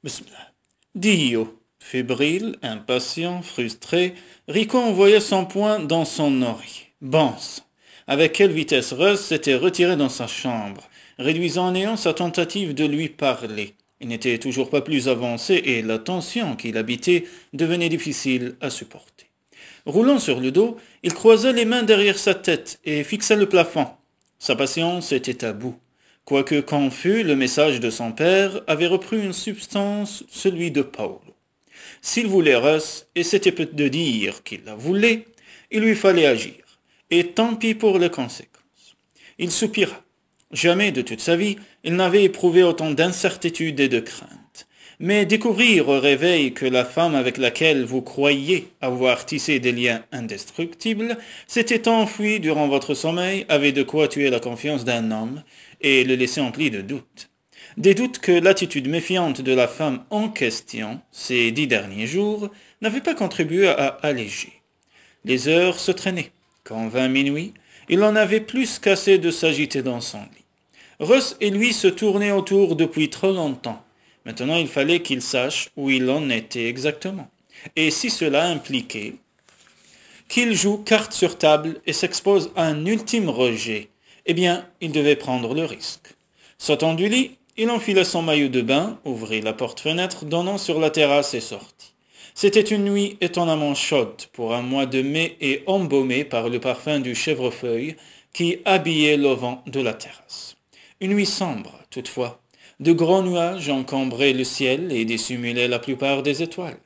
Bismillah. Dio. Fébrile, impatient, frustré, Rico envoyait son poing dans son oreille. Bon sang. Avec quelle vitesse Russ s'était retiré dans sa chambre, réduisant en néant sa tentative de lui parler. Il n'était toujours pas plus avancé et la tension qui l'habitait devenait difficile à supporter. Roulant sur le dos, il croisa les mains derrière sa tête et fixa le plafond. Sa patience était à bout. Quoique confus, le message de son père avait repris une substance, celui de Paulo. S'il voulait Russ, et c'était peu de dire qu'il la voulait, il lui fallait agir. Et tant pis pour les conséquences. Il soupira. Jamais de toute sa vie, il n'avait éprouvé autant d'incertitude et de crainte. Mais découvrir au réveil que la femme avec laquelle vous croyiez avoir tissé des liens indestructibles s'était enfuie durant votre sommeil avait de quoi tuer la confiance d'un homme et le laisser empli de doutes. Des doutes que l'attitude méfiante de la femme en question, ces 10 derniers jours, n'avait pas contribué à alléger. Les heures se traînaient. Quand vint minuit, il en avait plus qu'assez de s'agiter dans son lit. Russ et lui se tournaient autour depuis trop longtemps. Maintenant, il fallait qu'il sache où il en était exactement. Et si cela impliquait qu'il joue carte sur table et s'expose à un ultime rejet, eh bien, il devait prendre le risque. Sautant du lit, il enfila son maillot de bain, ouvrit la porte-fenêtre donnant sur la terrasse et sortit. C'était une nuit étonnamment chaude pour un mois de mai et embaumée par le parfum du chèvrefeuille qui habillait l'auvent de la terrasse. Une nuit sombre, toutefois. De gros nuages encombraient le ciel et dissimulaient la plupart des étoiles.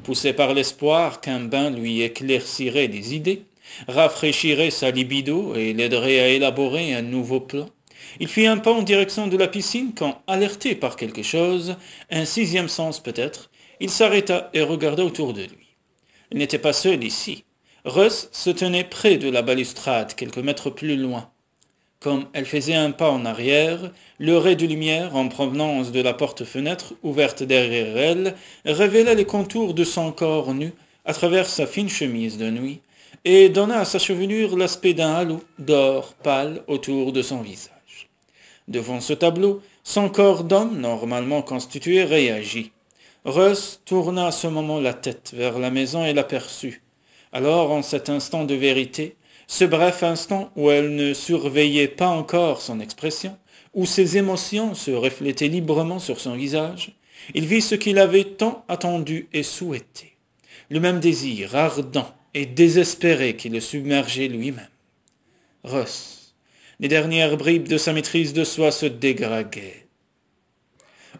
Poussé par l'espoir qu'un bain lui éclaircirait les idées, rafraîchirait sa libido et l'aiderait à élaborer un nouveau plan, il fit un pas en direction de la piscine quand, alerté par quelque chose, un sixième sens peut-être, il s'arrêta et regarda autour de lui. Il n'était pas seul ici. Russ se tenait près de la balustrade, quelques mètres plus loin. Comme elle faisait un pas en arrière, le ray de lumière en provenance de la porte-fenêtre ouverte derrière elle révéla les contours de son corps nu à travers sa fine chemise de nuit et donna à sa chevelure l'aspect d'un halo d'or pâle autour de son visage. Devant ce tableau, son corps d'homme normalement constitué réagit. Russ tourna à ce moment la tête vers la maison et l'aperçut. Alors, en cet instant de vérité, ce bref instant où elle ne surveillait pas encore son expression, où ses émotions se reflétaient librement sur son visage, il vit ce qu'il avait tant attendu et souhaité. Le même désir ardent et désespéré qui le submergeait lui-même. Russ. Les dernières bribes de sa maîtrise de soi se dégradaient.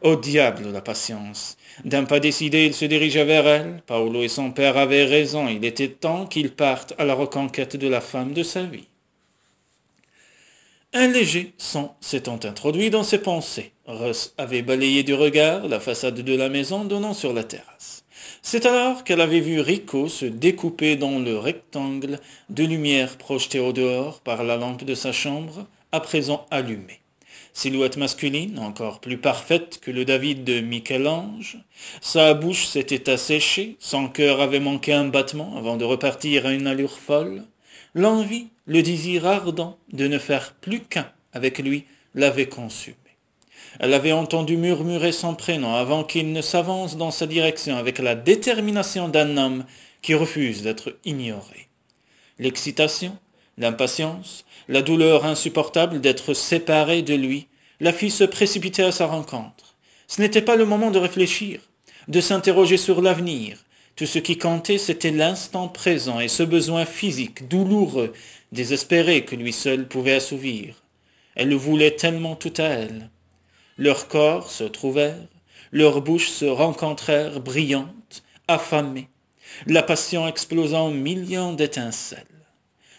Au diable la patience. D'un pas décidé, il se dirigea vers elle. Paulo et son père avaient raison. Il était temps qu'il parte à la reconquête de la femme de sa vie. Un léger son s'étant introduit dans ses pensées. Russ avait balayé du regard la façade de la maison donnant sur la terrasse. C'est alors qu'elle avait vu Rico se découper dans le rectangle de lumière projeté au dehors par la lampe de sa chambre, à présent allumée. Silhouette masculine, encore plus parfaite que le David de Michel-Ange. Sa bouche s'était asséchée, son cœur avait manqué un battement avant de repartir à une allure folle. L'envie, le désir ardent de ne faire plus qu'un avec lui l'avait consumé. Elle avait entendu murmurer son prénom avant qu'il ne s'avance dans sa direction avec la détermination d'un homme qui refuse d'être ignoré. L'excitation, l'impatience, la douleur insupportable d'être séparée de lui, la fit se précipiter à sa rencontre. Ce n'était pas le moment de réfléchir, de s'interroger sur l'avenir. Tout ce qui comptait, c'était l'instant présent et ce besoin physique, douloureux, désespéré que lui seul pouvait assouvir. Elle le voulait tellement tout à elle. Leurs corps se trouvèrent, leurs bouches se rencontrèrent brillantes, affamées, la passion explosa en millions d'étincelles.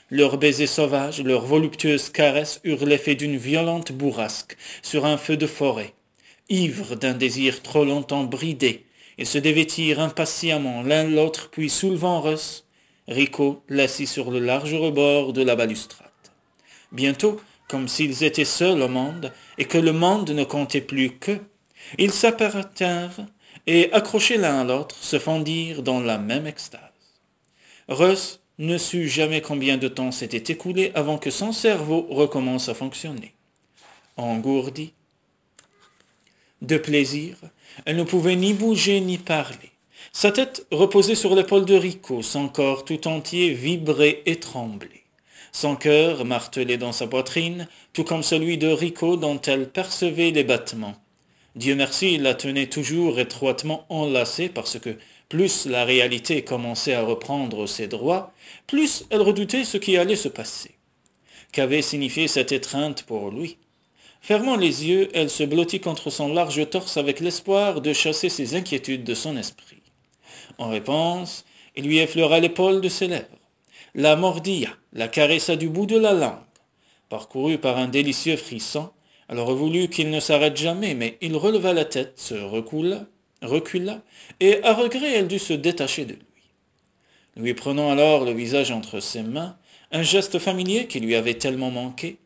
Leurs baisers sauvages, leurs voluptueuses caresses eurent l'effet d'une violente bourrasque sur un feu de forêt. Ivres d'un désir trop longtemps bridé, ils se dévêtirent impatiemment l'un l'autre, puis soulevant Russ, Rico l'assit sur le large rebord de la balustrade. Bientôt, comme s'ils étaient seuls au monde, et que le monde ne comptait plus qu'eux, ils s'appartinrent et, accrochés l'un à l'autre, se fondirent dans la même extase. Russ ne sut jamais combien de temps s'était écoulé avant que son cerveau recommence à fonctionner. Engourdi de plaisir, Elle ne pouvait ni bouger ni parler. Sa tête reposait sur l'épaule de Rico, son corps tout entier vibrait et tremblait. Son cœur martelait dans sa poitrine, tout comme celui de Rico dont elle percevait les battements. Dieu merci, il la tenait toujours étroitement enlacée parce que plus la réalité commençait à reprendre ses droits, plus elle redoutait ce qui allait se passer. Qu'avait signifié cette étreinte pour lui? Fermant les yeux, elle se blottit contre son large torse avec l'espoir de chasser ses inquiétudes de son esprit. En réponse, il lui effleura l'épaule de ses lèvres, la mordilla, la caressa du bout de la langue. Parcouru par un délicieux frisson, elle aurait voulu qu'il ne s'arrête jamais, mais il releva la tête, se recula, et à regret elle dut se détacher de lui. Lui prenant alors le visage entre ses mains, un geste familier qui lui avait tellement manqué,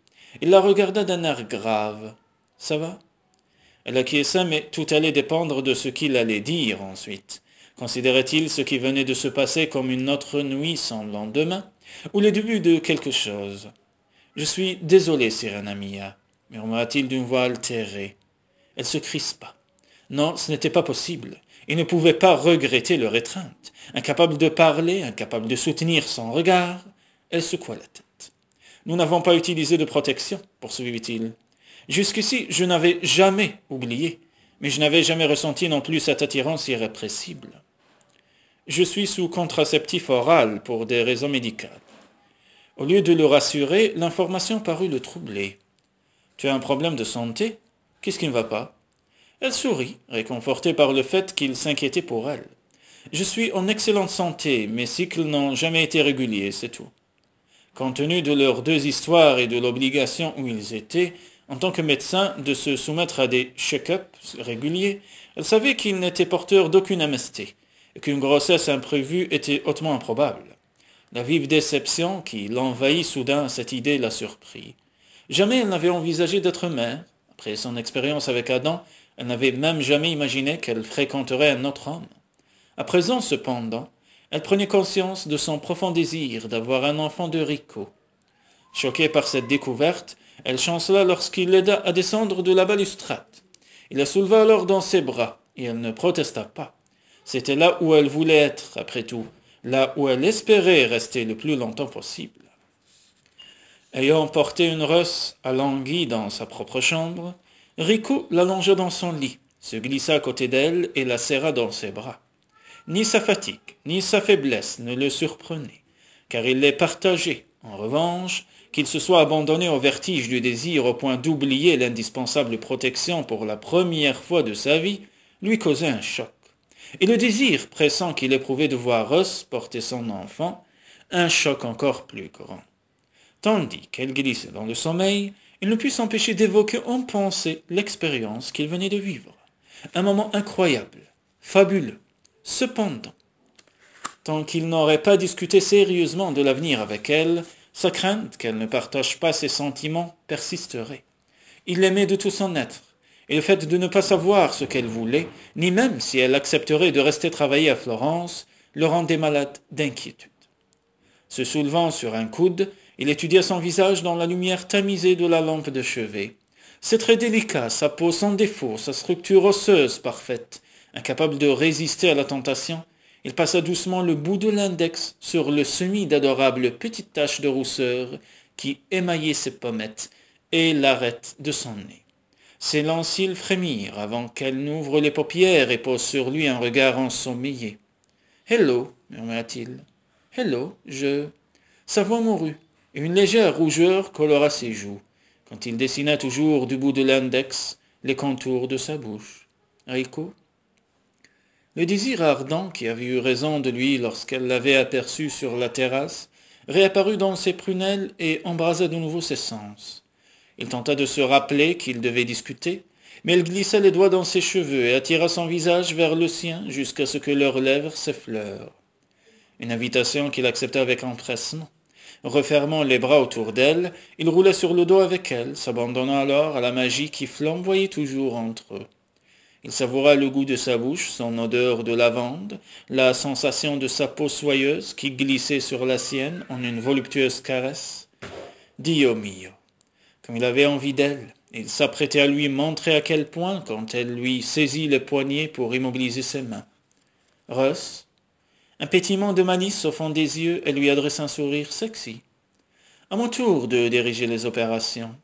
il la regarda d'un air grave. « Ça va ?» Elle acquiesça, mais tout allait dépendre de ce qu'il allait dire ensuite. Considérait-il ce qui venait de se passer comme une autre nuit sans lendemain, ou le début de quelque chose? « Je suis désolé, Sirena Mia, » murmura-t-il d'une voix altérée. Elle se crispa. Non, ce n'était pas possible. Il ne pouvait pas regretter leur étreinte. Incapable de parler, incapable de soutenir son regard, elle secoua la tête. « Nous n'avons pas utilisé de protection, » poursuivit-il. « Jusqu'ici, je n'avais jamais oublié, mais je n'avais jamais ressenti non plus cette attirance irrépressible. Je suis sous contraceptif oral pour des raisons médicales. » Au lieu de le rassurer, l'information parut le troubler. « Tu as un problème de santé? Qu'est-ce qui ne va pas ?» Elle sourit, réconfortée par le fait qu'il s'inquiétait pour elle. « Je suis en excellente santé, mes cycles n'ont jamais été réguliers, c'est tout. » Compte tenu de leurs deux histoires et de l'obligation où ils étaient, en tant que médecin, de se soumettre à des check-ups réguliers, elle savait qu'il n'était porteur d'aucune MST, et qu'une grossesse imprévue était hautement improbable. La vive déception qui l'envahit soudain, cette idée la surprit. Jamais elle n'avait envisagé d'être mère. Après son expérience avec Adam, elle n'avait même jamais imaginé qu'elle fréquenterait un autre homme. À présent, cependant, elle prenait conscience de son profond désir d'avoir un enfant de Rico. Choquée par cette découverte, elle chancela lorsqu'il l'aida à descendre de la balustrade. Il la souleva alors dans ses bras, et elle ne protesta pas. C'était là où elle voulait être, après tout, là où elle espérait rester le plus longtemps possible. Ayant porté une rosse alanguie dans sa propre chambre, Rico l'allongea dans son lit, se glissa à côté d'elle et la serra dans ses bras. Ni sa fatigue, ni sa faiblesse ne le surprenaient, car il les partageait. En revanche, qu'il se soit abandonné au vertige du désir au point d'oublier l'indispensable protection pour la première fois de sa vie, lui causait un choc. Et le désir pressant qu'il éprouvait de voir Ross porter son enfant, un choc encore plus grand. Tandis qu'elle glissait dans le sommeil, il ne put s'empêcher d'évoquer en pensée l'expérience qu'il venait de vivre. Un moment incroyable, fabuleux. Cependant, tant qu'il n'aurait pas discuté sérieusement de l'avenir avec elle, sa crainte qu'elle ne partage pas ses sentiments persisterait. Il l'aimait de tout son être, et le fait de ne pas savoir ce qu'elle voulait, ni même si elle accepterait de rester travailler à Florence, le rendait malade d'inquiétude. Se soulevant sur un coude, il étudia son visage dans la lumière tamisée de la lampe de chevet. Ses traits délicats, sa peau sans défaut, sa structure osseuse parfaite. Incapable de résister à la tentation, il passa doucement le bout de l'index sur le semis d'adorables petites taches de rousseur qui émaillaient ses pommettes et l'arête de son nez. Ses longs cils frémirent avant qu'elle n'ouvre les paupières et pose sur lui un regard ensommeillé. « Hello » murmura-t-il. « Hello, je... » Sa voix mourut, et une légère rougeur colora ses joues, quand il dessina toujours du bout de l'index les contours de sa bouche. « Rico ?» Le désir ardent qui avait eu raison de lui lorsqu'elle l'avait aperçu sur la terrasse réapparut dans ses prunelles et embrasa de nouveau ses sens. Il tenta de se rappeler qu'ils devaient discuter, mais elle glissa les doigts dans ses cheveux et attira son visage vers le sien jusqu'à ce que leurs lèvres s'effleurent. Une invitation qu'il accepta avec empressement. Refermant les bras autour d'elle, il roula sur le dos avec elle, s'abandonnant alors à la magie qui flamboyait toujours entre eux. Il savoura le goût de sa bouche, son odeur de lavande, la sensation de sa peau soyeuse qui glissait sur la sienne en une voluptueuse caresse. Dio mio! Comme il avait envie d'elle, Il s'apprêtait à lui montrer à quel point quand elle lui saisit le poignet pour immobiliser ses mains. Russ, un pétillement de malice au fond des yeux, elle lui adresse un sourire sexy. À mon tour de diriger les opérations.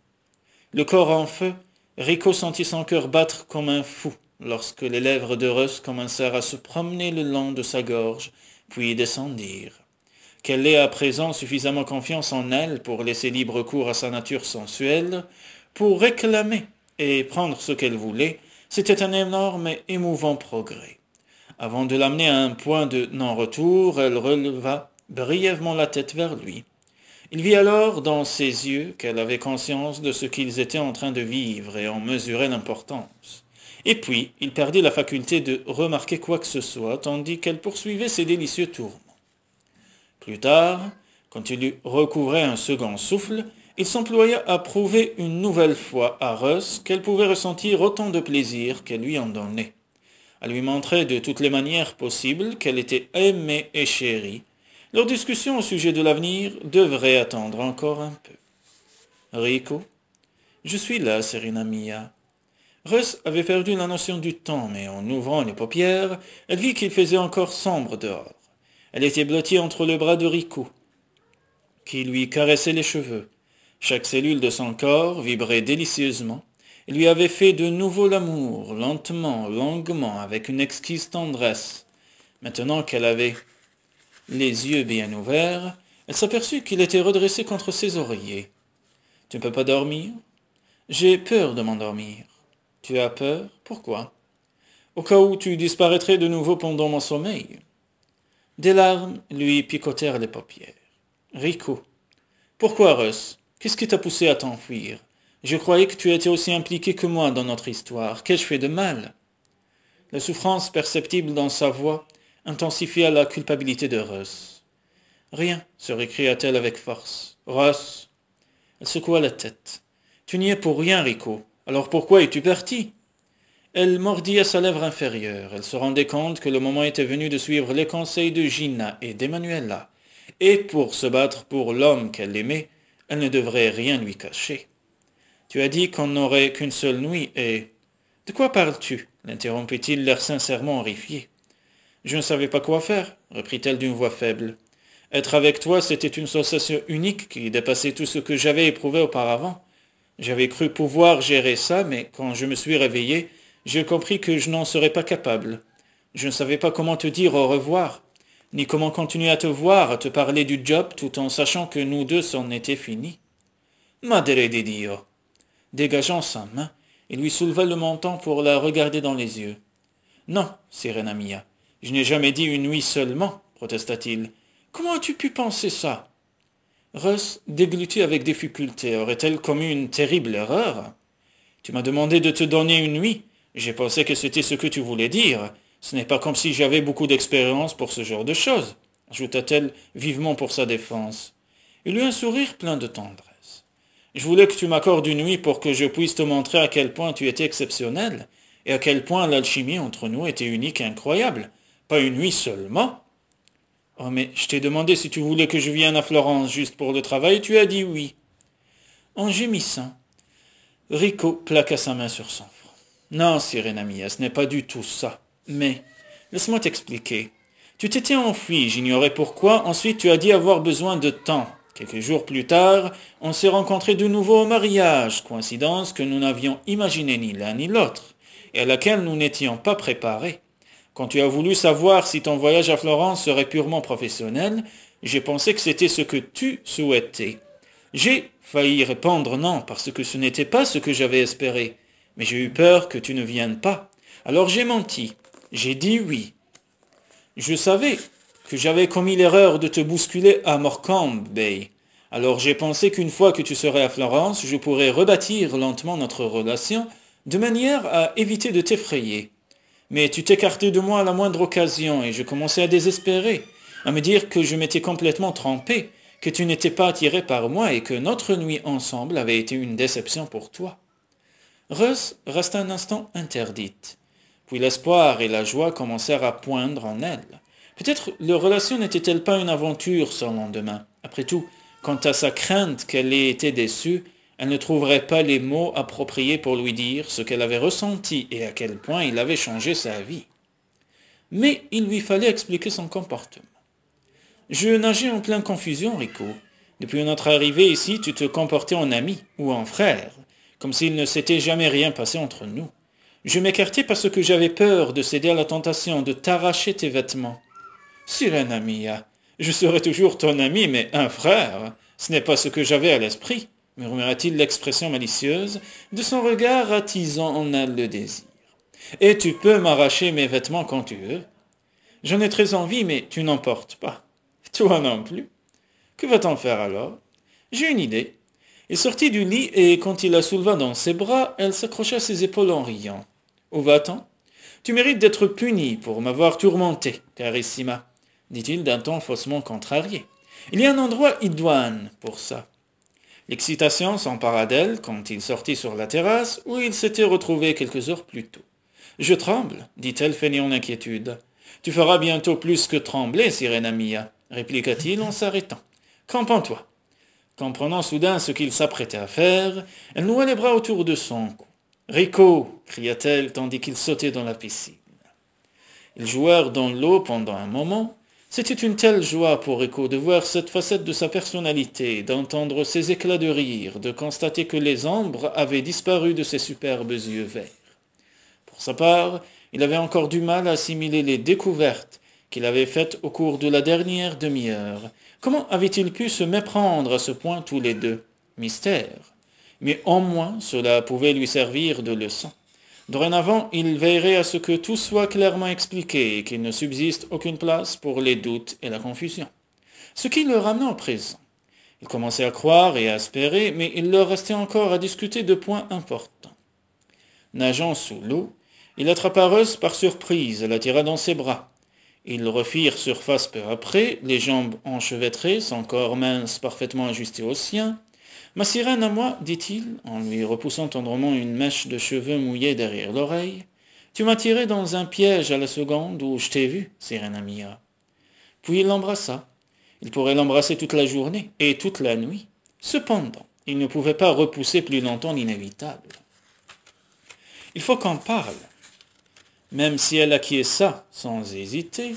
Le corps en feu, Rico sentit son cœur battre comme un fou lorsque les lèvres de Russ commencèrent à se promener le long de sa gorge, puis descendirent. Qu'elle ait à présent suffisamment confiance en elle pour laisser libre cours à sa nature sensuelle, pour réclamer et prendre ce qu'elle voulait, c'était un énorme et émouvant progrès. Avant de l'amener à un point de non-retour, elle releva brièvement la tête vers lui. Il vit alors dans ses yeux qu'elle avait conscience de ce qu'ils étaient en train de vivre et en mesurait l'importance. Et puis, il perdit la faculté de remarquer quoi que ce soit, tandis qu'elle poursuivait ses délicieux tourments. Plus tard, quand il eut recouvré un second souffle, il s'employa à prouver une nouvelle fois à Russ qu'elle pouvait ressentir autant de plaisir qu'elle lui en donnait, à lui montrer de toutes les manières possibles qu'elle était aimée et chérie. Leur discussion au sujet de l'avenir devrait attendre encore un peu. Rico, je suis là, Serena Mia. Russ avait perdu la notion du temps, mais en ouvrant les paupières, elle vit qu'il faisait encore sombre dehors. Elle était blottie entre le bras de Rico, qui lui caressait les cheveux. Chaque cellule de son corps vibrait délicieusement. Il lui avait fait de nouveau l'amour, lentement, longuement, avec une exquise tendresse. Maintenant qu'elle avait les yeux bien ouverts, elle s'aperçut qu'il était redressé contre ses oreillers. « Tu ne peux pas dormir ?»« J'ai peur de m'endormir. »« Tu as peur ? Pourquoi ?»« Au cas où tu disparaîtrais de nouveau pendant mon sommeil. » Des larmes lui picotèrent les paupières. « Rico, pourquoi, Russ ? Qu'est-ce qui t'a poussé à t'enfuir ? Je croyais que tu étais aussi impliqué que moi dans notre histoire. Qu'ai-je fait de mal ?» La souffrance perceptible dans sa voix intensifia la culpabilité de Russ. « Rien, se récria-t-elle avec force. « Russ !» Elle secoua la tête. « Tu n'y es pour rien, Rico. Alors pourquoi es-tu parti ?» Elle mordit à sa lèvre inférieure. Elle se rendait compte que le moment était venu de suivre les conseils de Gina et d'Emanuela. Et pour se battre pour l'homme qu'elle aimait, elle ne devrait rien lui cacher. « Tu as dit qu'on n'aurait qu'une seule nuit et... »« De quoi parles-tu » l'interrompit-il, l'air sincèrement horrifié. « Je ne savais pas quoi faire, » reprit-elle d'une voix faible. « Être avec toi, c'était une sensation unique qui dépassait tout ce que j'avais éprouvé auparavant. J'avais cru pouvoir gérer ça, mais quand je me suis réveillé, j'ai compris que je n'en serais pas capable. Je ne savais pas comment te dire au revoir, ni comment continuer à te voir, à te parler du job, tout en sachant que nous deux c'en était fini. Madre de Dio !» Dégageant sa main, il lui souleva le menton pour la regarder dans les yeux. « Non, Serena Mia, je n'ai jamais dit une nuit seulement, » protesta-t-il. « Comment as-tu pu penser ça ?» Russ déglutit avec difficulté. Aurait-elle commis une terrible erreur ? « Tu m'as demandé de te donner une nuit. J'ai pensé que c'était ce que tu voulais dire. Ce n'est pas comme si j'avais beaucoup d'expérience pour ce genre de choses, » ajouta-t-elle vivement pour sa défense. Il eut un sourire plein de tendresse. « Je voulais que tu m'accordes une nuit pour que je puisse te montrer à quel point tu étais exceptionnel et à quel point l'alchimie entre nous était unique et incroyable. Pas une nuit seulement. »« Oh, mais je t'ai demandé si tu voulais que je vienne à Florence juste pour le travail et tu as dit oui. » En gémissant, Rico plaqua sa main sur son front. « Non, Serena Mia, ce n'est pas du tout ça. Mais, laisse-moi t'expliquer. Tu t'étais enfui, j'ignorais pourquoi. Ensuite, tu as dit avoir besoin de temps. Quelques jours plus tard, on s'est rencontrés de nouveau au mariage, coïncidence que nous n'avions imaginée ni l'un ni l'autre, et à laquelle nous n'étions pas préparés. Quand tu as voulu savoir si ton voyage à Florence serait purement professionnel, j'ai pensé que c'était ce que tu souhaitais. J'ai failli répondre non, parce que ce n'était pas ce que j'avais espéré, mais j'ai eu peur que tu ne viennes pas. Alors j'ai menti, j'ai dit oui. Je savais que j'avais commis l'erreur de te bousculer à Morecambe Bay. Alors j'ai pensé qu'une fois que tu serais à Florence, je pourrais rebâtir lentement notre relation de manière à éviter de t'effrayer. Mais tu t'écartais de moi à la moindre occasion et je commençais à désespérer, à me dire que je m'étais complètement trompé, que tu n'étais pas attiré par moi et que notre nuit ensemble avait été une déception pour toi. » Russ resta un instant interdite. Puis l'espoir et la joie commencèrent à poindre en elle. Peut-être leur relation n'était-elle pas une aventure ce lendemain. Après tout, quant à sa crainte qu'elle ait été déçue, Elle ne trouverait pas les mots appropriés pour lui dire ce qu'elle avait ressenti et à quel point il avait changé sa vie. Mais il lui fallait expliquer son comportement. Je nageais en pleine confusion, Rico. Depuis notre arrivée ici, tu te comportais en ami ou en frère, comme s'il ne s'était jamais rien passé entre nous. Je m'écartais parce que j'avais peur de céder à la tentation de t'arracher tes vêtements. Sirena mia, je serai toujours ton ami, mais un frère, ce n'est pas ce que j'avais à l'esprit, murmura-t-il l'expression malicieuse de son regard attisant en elle le désir. Et tu peux m'arracher mes vêtements quand tu veux. J'en ai très envie, mais tu n'en portes pas. Toi non plus. Que va-t-on faire alors? J'ai une idée. Il sortit du lit et quand il la souleva dans ses bras, elle s'accrocha à ses épaules en riant. Où va-t-on? Tu mérites d'être puni pour m'avoir tourmenté, Carissima, dit-il d'un ton faussement contrarié. Il y a un endroit idoine pour ça. L'excitation s'empara d'elle quand il sortit sur la terrasse où il s'était retrouvé quelques heures plus tôt. Je tremble, dit-elle feignant l'inquiétude. Tu feras bientôt plus que trembler, Sirena mia, répliqua-t-il en s'arrêtant. Campe-toi. Comprenant soudain ce qu'il s'apprêtait à faire, elle noua les bras autour de son cou. Rico, cria-t-elle tandis qu'il sautait dans la piscine. Ils jouèrent dans l'eau pendant un moment. C'était une telle joie pour Rico de voir cette facette de sa personnalité, d'entendre ses éclats de rire, de constater que les ombres avaient disparu de ses superbes yeux verts. Pour sa part, il avait encore du mal à assimiler les découvertes qu'il avait faites au cours de la dernière demi-heure. Comment avaient-ils pu se méprendre à ce point tous les deux? Mystère. Mais au moins cela pouvait lui servir de leçon. Dorénavant, il veillerait à ce que tout soit clairement expliqué et qu'il ne subsiste aucune place pour les doutes et la confusion. Ce qui le ramena au présent. Il commençait à croire et à espérer, mais il leur restait encore à discuter de points importants. Nageant sous l'eau, il attrapa Russ par surprise et l'attira dans ses bras. Ils refirent surface peu après, les jambes enchevêtrées, son corps mince parfaitement ajusté au sien. « Ma sirène à moi, dit-il, en lui repoussant tendrement une mèche de cheveux mouillés derrière l'oreille, tu m'as tiré dans un piège à la seconde où je t'ai vu, sirène mia. » Puis il l'embrassa. Il pourrait l'embrasser toute la journée et toute la nuit. Cependant, il ne pouvait pas repousser plus longtemps l'inévitable. « Il faut qu'on parle. » Même si elle acquiesça sans hésiter,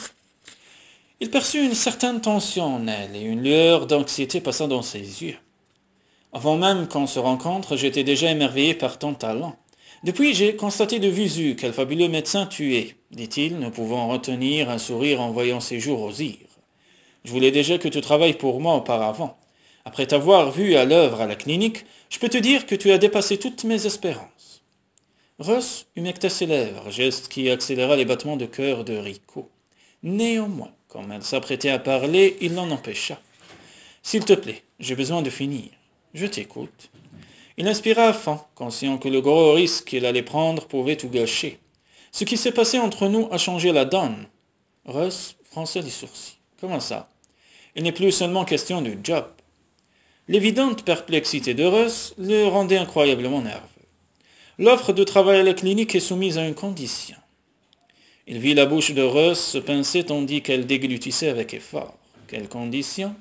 il perçut une certaine tension en elle et une lueur d'anxiété passa dans ses yeux. Avant même qu'on se rencontre, j'étais déjà émerveillé par ton talent. Depuis, j'ai constaté de visu quel fabuleux médecin tu es, dit-il, ne pouvant retenir un sourire en voyant ses joues rosir. Je voulais déjà que tu travailles pour moi auparavant. Après t'avoir vu à l'œuvre à la clinique, je peux te dire que tu as dépassé toutes mes espérances. Russ humecta ses lèvres, geste qui accéléra les battements de cœur de Rico. Néanmoins, comme elle s'apprêtait à parler, il l'en empêcha. « S'il te plaît, j'ai besoin de finir. Je t'écoute. » Il inspira à fond, conscient que le gros risque qu'il allait prendre pouvait tout gâcher. Ce qui s'est passé entre nous a changé la donne. Russ fronça les sourcils. Comment ça? Il n'est plus seulement question du job. L'évidente perplexité de Russ le rendait incroyablement nerveux. L'offre de travail à la clinique est soumise à une condition. Il vit la bouche de Russ se pincer tandis qu'elle déglutissait avec effort. Quelle condition?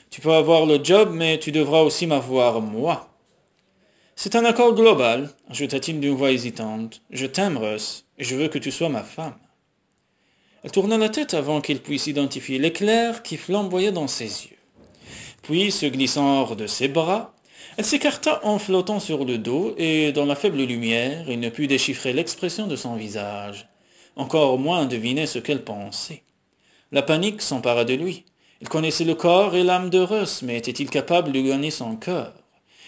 Tu peux avoir le job, mais tu devras aussi m'avoir moi. C'est un accord global, ajouta-t-il d'une voix hésitante. Je t'aime, Russ, et je veux que tu sois ma femme. Elle tourna la tête avant qu'il puisse identifier l'éclair qui flamboyait dans ses yeux. Puis, se glissant hors de ses bras, elle s'écarta en flottant sur le dos, et dans la faible lumière, il ne put déchiffrer l'expression de son visage, encore moins deviner ce qu'elle pensait. La panique s'empara de lui. Il connaissait le corps et l'âme de Russ, mais était-il capable de gagner son cœur?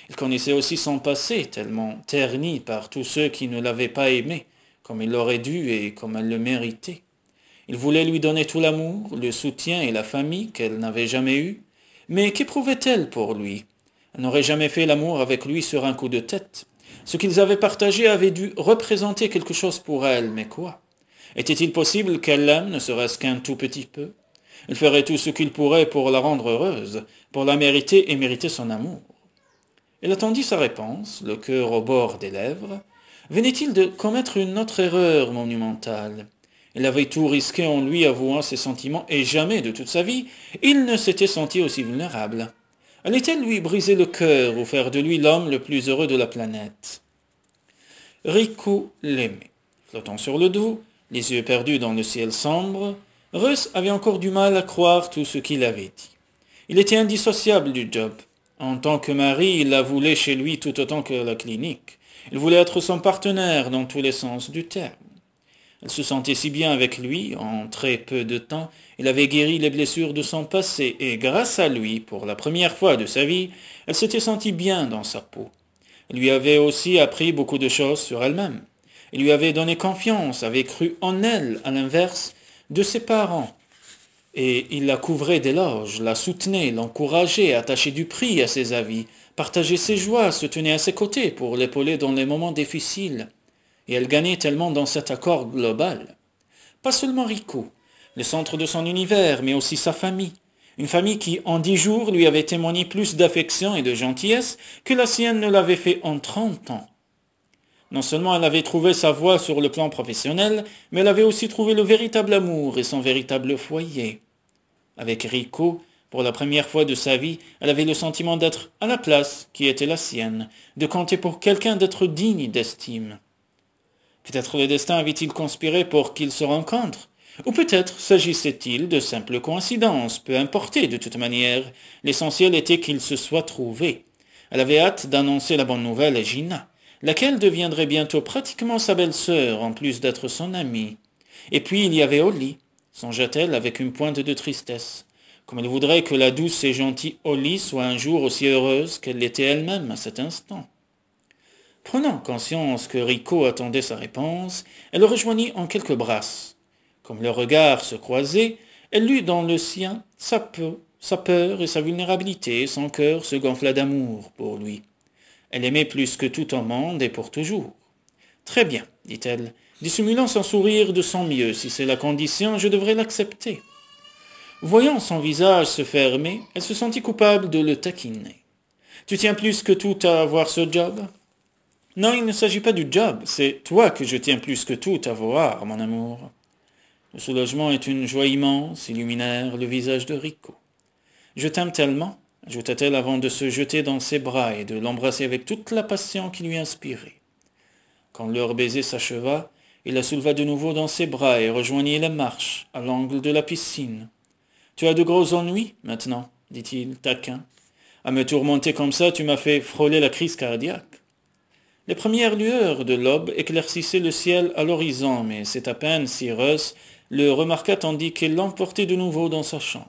Il connaissait aussi son passé, tellement terni par tous ceux qui ne l'avaient pas aimé, comme il l'aurait dû et comme elle le méritait. Il voulait lui donner tout l'amour, le soutien et la famille qu'elle n'avait jamais eus, mais qu'éprouvait-elle pour lui? Elle n'aurait jamais fait l'amour avec lui sur un coup de tête. Ce qu'ils avaient partagé avait dû représenter quelque chose pour elle, mais quoi? Était-il possible qu'elle l'aime, ne serait-ce qu'un tout petit peu? Il ferait tout ce qu'il pourrait pour la rendre heureuse, pour la mériter et mériter son amour. Elle attendit sa réponse, le cœur au bord des lèvres. Venait-il de commettre une autre erreur monumentale? Il avait tout risqué en lui avouant ses sentiments et jamais de toute sa vie il ne s'était senti aussi vulnérable. Allait-elle lui briser le cœur ou faire de lui l'homme le plus heureux de la planète? Rico l'aimait. Flottant sur le dos, les yeux perdus dans le ciel sombre, Russ avait encore du mal à croire tout ce qu'il avait dit. Il était indissociable du job. En tant que mari, il la voulait chez lui tout autant que la clinique. Il voulait être son partenaire dans tous les sens du terme. Elle se sentait si bien avec lui, en très peu de temps, il avait guéri les blessures de son passé, et grâce à lui, pour la première fois de sa vie, elle s'était sentie bien dans sa peau. Il lui avait aussi appris beaucoup de choses sur elle-même. Il lui avait donné confiance, avait cru en elle, à l'inverse de ses parents. Et il la couvrait d'éloges, la soutenait, l'encourageait, attachait du prix à ses avis, partageait ses joies, se tenait à ses côtés pour l'épauler dans les moments difficiles. Et elle gagnait tellement dans cet accord global. Pas seulement Rico, le centre de son univers, mais aussi sa famille. Une famille qui, en 10 jours, lui avait témoigné plus d'affection et de gentillesse que la sienne ne l'avait fait en 30 ans. Non seulement elle avait trouvé sa voie sur le plan professionnel, mais elle avait aussi trouvé le véritable amour et son véritable foyer. Avec Rico, pour la première fois de sa vie, elle avait le sentiment d'être à la place qui était la sienne, de compter pour quelqu'un, d'être digne d'estime. Peut-être le destin avait-il conspiré pour qu'ils se rencontrent, ou peut-être s'agissait-il de simples coïncidences, peu importait de toute manière, l'essentiel était qu'ils se soient trouvés. Elle avait hâte d'annoncer la bonne nouvelle à Gina, laquelle deviendrait bientôt pratiquement sa belle-sœur, en plus d'être son amie. Et puis il y avait Holly, songea-t-elle avec une pointe de tristesse, comme elle voudrait que la douce et gentille Holly soit un jour aussi heureuse qu'elle l'était elle-même à cet instant. Prenant conscience que Rico attendait sa réponse, elle le rejoignit en quelques brasses. Comme leurs regards se croisaient, elle lut dans le sien sa peur et sa vulnérabilité, son cœur se gonfla d'amour pour lui. Elle aimait plus que tout au monde et pour toujours. « Très bien, dit-elle, dissimulant son sourire de son mieux. Si c'est la condition, je devrais l'accepter. » Voyant son visage se fermer, elle se sentit coupable de le taquiner. « Tu tiens plus que tout à avoir ce job ?»« Non, il ne s'agit pas du job, c'est toi que je tiens plus que tout à voir, mon amour. » Le soulagement et une joie immense illuminèrent le visage de Rico. « Je t'aime tellement, ajouta-t-elle avant de se jeter dans ses bras et de l'embrasser avec toute la passion qui lui inspirait. Quand leur baiser s'acheva, il la souleva de nouveau dans ses bras et rejoignit la marche, à l'angle de la piscine. « Tu as de gros ennuis, maintenant, dit-il, taquin. À me tourmenter comme ça, tu m'as fait frôler la crise cardiaque. » Les premières lueurs de l'aube éclaircissaient le ciel à l'horizon, mais c'est à peine si Russ le remarqua tandis qu'il l'emportait de nouveau dans sa chambre.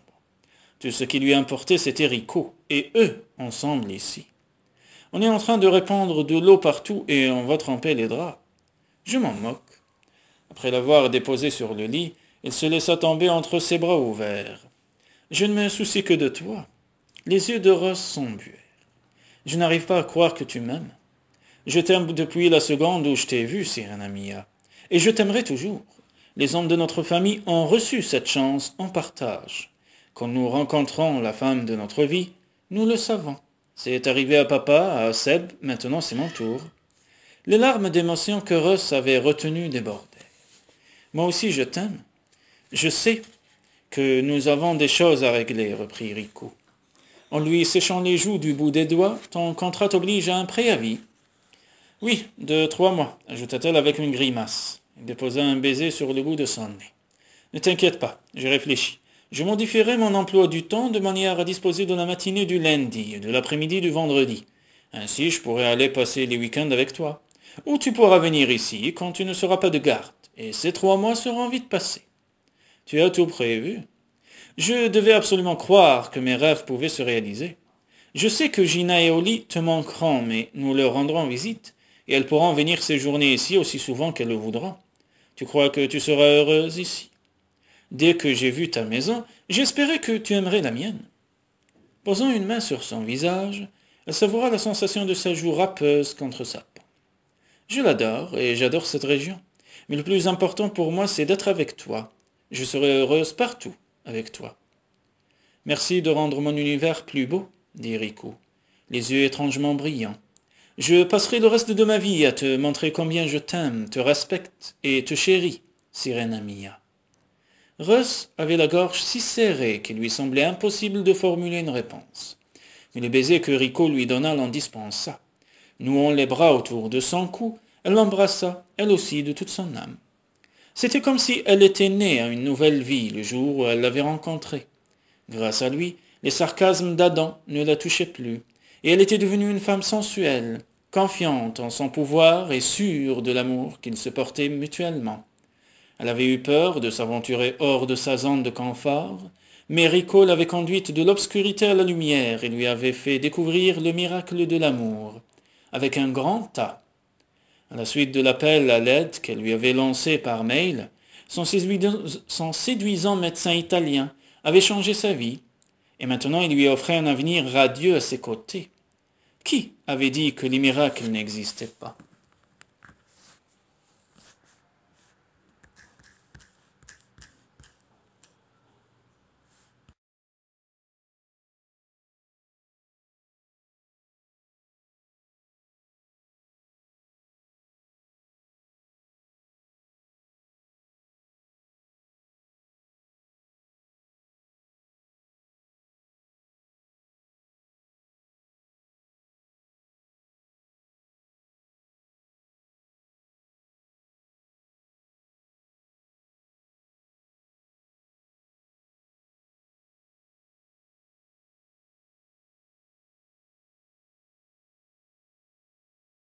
Tout ce qui lui importait, c'était Rico, et eux, ensemble ici. On est en train de répandre de l'eau partout et on va tremper les draps. Je m'en moque. Après l'avoir déposé sur le lit, il se laissa tomber entre ses bras ouverts. Je ne me soucie que de toi. Les yeux de Russ s'embuèrent. Je n'arrive pas à croire que tu m'aimes. Je t'aime depuis la seconde où je t'ai vue, Sirena Mia. Et je t'aimerai toujours. Les hommes de notre famille ont reçu cette chance en partage. Quand nous rencontrons la femme de notre vie, nous le savons. C'est arrivé à papa, à Seb, maintenant c'est mon tour. Les larmes d'émotion que Russ avait retenues débordèrent. Moi aussi je t'aime. Je sais que nous avons des choses à régler, reprit Rico. En lui séchant les joues du bout des doigts, ton contrat t'oblige à un préavis. Oui, de 3 mois, ajouta-t-elle avec une grimace. Il déposa un baiser sur le bout de son nez. Ne t'inquiète pas, j'ai réfléchi. Je modifierai mon emploi du temps de manière à disposer de la matinée du lundi et de l'après-midi du vendredi. Ainsi, je pourrai aller passer les week-ends avec toi. Ou tu pourras venir ici quand tu ne seras pas de garde, et ces 3 mois seront vite passés. Tu as tout prévu. Je devais absolument croire que mes rêves pouvaient se réaliser. Je sais que Gina et Holly te manqueront, mais nous leur rendrons visite, et elles pourront venir séjourner ici aussi souvent qu'elles le voudront. Tu crois que tu seras heureuse ici? Dès que j'ai vu ta maison, j'espérais que tu aimerais la mienne. » Posant une main sur son visage, elle savoura la sensation de sa joue râpeuse contre sa peau. « Je l'adore, et j'adore cette région. Mais le plus important pour moi, c'est d'être avec toi. Je serai heureuse partout avec toi. »« Merci de rendre mon univers plus beau, » dit Rico, les yeux étrangement brillants. « Je passerai le reste de ma vie à te montrer combien je t'aime, te respecte et te chéris, Sirena Mia. » Russ avait la gorge si serrée qu'il lui semblait impossible de formuler une réponse. mais le baiser que Rico lui donna l'en dispensa. Nouant les bras autour de son cou, elle l'embrassa, elle aussi, de toute son âme. C'était comme si elle était née à une nouvelle vie le jour où elle l'avait rencontré. Grâce à lui, les sarcasmes d'Adam ne la touchaient plus, et elle était devenue une femme sensuelle, confiante en son pouvoir et sûre de l'amour qu'ils se portaient mutuellement. Elle avait eu peur de s'aventurer hors de sa zone de confort, mais Rico l'avait conduite de l'obscurité à la lumière et lui avait fait découvrir le miracle de l'amour, avec un grand A. À la suite de l'appel à l'aide qu'elle lui avait lancé par mail, son séduisant médecin italien avait changé sa vie, et maintenant il lui offrait un avenir radieux à ses côtés. Qui avait dit que les miracles n'existaient pas?